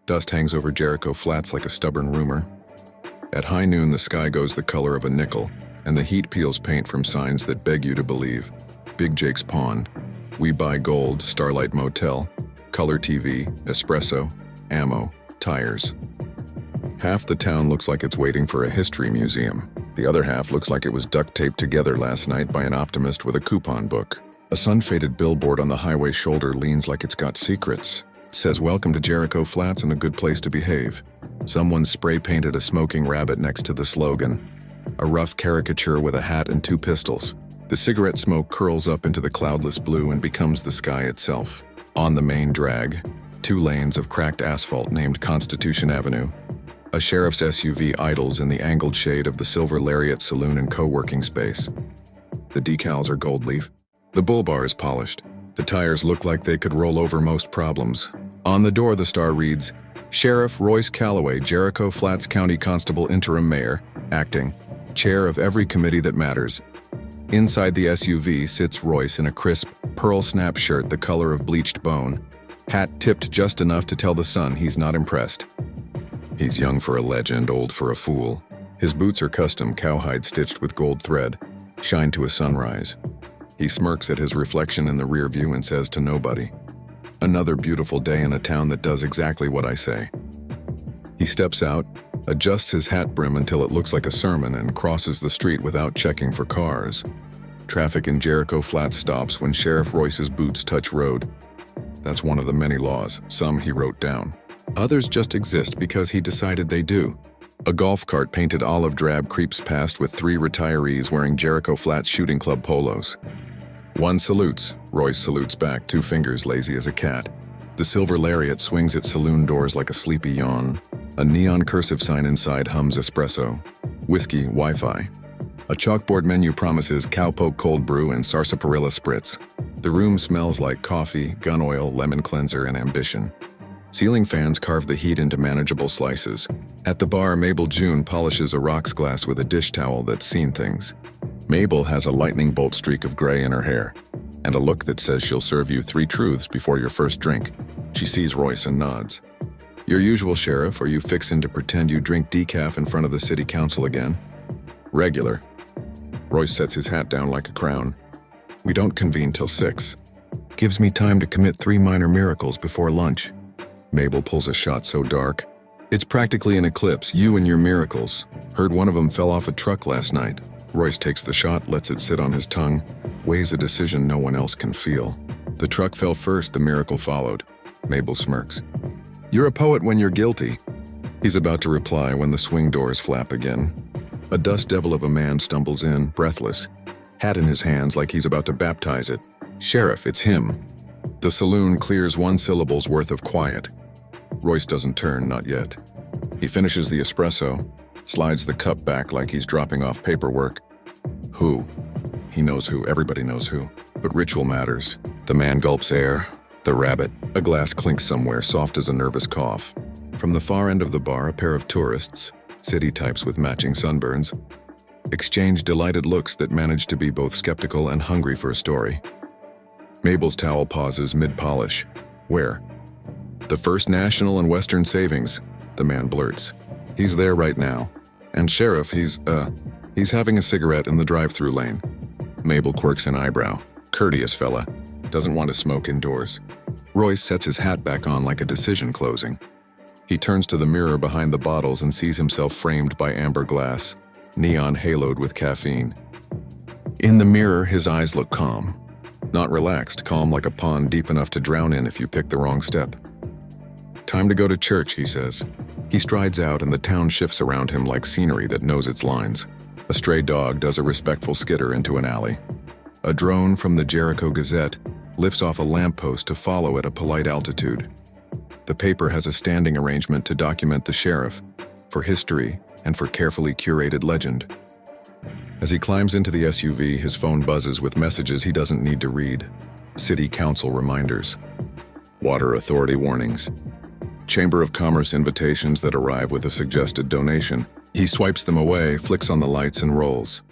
Dust hangs over Jericho Flats like a stubborn rumor. At high noon, the sky goes the color of a nickel, and the heat peels paint from signs that beg you to believe. Big Jake's Pond, We Buy Gold, Starlight Motel, Color TV, Espresso, Ammo, Tires. Half the town looks like it's waiting for a history museum. The other half looks like it was duct taped together last night by an optimist with a coupon book. A sun-faded billboard on the highway shoulder leans like it's got secrets. It says, "Welcome to Jericho Flats and a good place to behave." Someone spray-painted a smoking rabbit next to the slogan. A rough caricature with a hat and 2 pistols. The cigarette smoke curls up into the cloudless blue and becomes the sky itself. On the main drag, 2 lanes of cracked asphalt named Constitution Avenue. A sheriff's SUV idles in the angled shade of the Silver Lariat Saloon and co-working space. The decals are gold leaf. The bull bar is polished. The tires look like they could roll over most problems. On the door, the star reads, "Sheriff Royce Calloway, Jericho Flats County Constable Interim Mayor, Acting, Chair of every committee that matters." Inside the SUV sits Royce in a crisp, pearl snap shirt the color of bleached bone, hat tipped just enough to tell the sun he's not impressed. He's young for a legend, old for a fool. His boots are custom cowhide stitched with gold thread, shine to a sunrise. He smirks at his reflection in the rear view and says to nobody, "Another beautiful day in a town that does exactly what I say." He steps out, adjusts his hat brim until it looks like a sermon, and crosses the street without checking for cars. Traffic in Jericho Flats stops when Sheriff Royce's boots touch road. That's one of the many laws. Some he wrote down. Others just exist because he decided they do. A golf cart painted olive drab creeps past with 3 retirees wearing Jericho Flats Shooting Club polos. One salutes. Royce salutes back, 2 fingers lazy as a cat. The Silver Lariat swings its saloon doors like a sleepy yawn. A neon cursive sign inside hums espresso, whiskey, Wi-Fi. A chalkboard menu promises cowpoke cold brew and sarsaparilla spritz. The room smells like coffee, gun oil, lemon cleanser, and ambition. Ceiling fans carve the heat into manageable slices. At the bar, Mabel June polishes a rocks glass with a dish towel that's seen things. Mabel has a lightning bolt streak of gray in her hair, and a look that says she'll serve you 3 truths before your first drink. She sees Royce and nods. "Your usual, Sheriff, or you fixin' to pretend you drink decaf in front of the city council again?" "Regular." Royce sets his hat down like a crown. "We don't convene till 6. Gives me time to commit 3 minor miracles before lunch." Mabel pulls a shot so dark. "It's practically an eclipse, you and your miracles. Heard one of them fell off a truck last night." Royce takes the shot, lets it sit on his tongue, weighs a decision no one else can feel. "The truck fell first, the miracle followed." Mabel smirks. "You're a poet when you're guilty." He's about to reply when the swing doors flap again. A dust devil of a man stumbles in, breathless, hat in his hands like he's about to baptize it. "Sheriff, it's him." The saloon clears 1 syllable's worth of quiet. Royce doesn't turn, not yet. He finishes the espresso, slides the cup back like he's dropping off paperwork. Who? He knows who, everybody knows who. But ritual matters. The man gulps air. The rabbit. A glass clinks somewhere, soft as a nervous cough. From the far end of the bar, a pair of tourists, city types with matching sunburns, exchange delighted looks that manage to be both skeptical and hungry for a story. Mabel's towel pauses mid-polish. "Where?" "The First National and Western Savings," the man blurts. "He's there right now. And Sheriff, he's having a cigarette in the drive-through lane." Mabel quirks an eyebrow. "Courteous fella. Doesn't want to smoke indoors." Royce sets his hat back on like a decision closing. He turns to the mirror behind the bottles and sees himself framed by amber glass, neon haloed with caffeine. In the mirror, his eyes look calm. Not relaxed, calm like a pond deep enough to drown in if you pick the wrong step. "Time to go to church," he says. He strides out and the town shifts around him like scenery that knows its lines. A stray dog does a respectful skitter into an alley. A drone from the Jericho Gazette lifts off a lamppost to follow at a polite altitude. The paper has a standing arrangement to document the sheriff, for history and for carefully curated legend. As he climbs into the SUV, his phone buzzes with messages he doesn't need to read. City council reminders. Water authority warnings. Chamber of Commerce invitations that arrive with a suggested donation. He swipes them away, flicks on the lights, and rolls.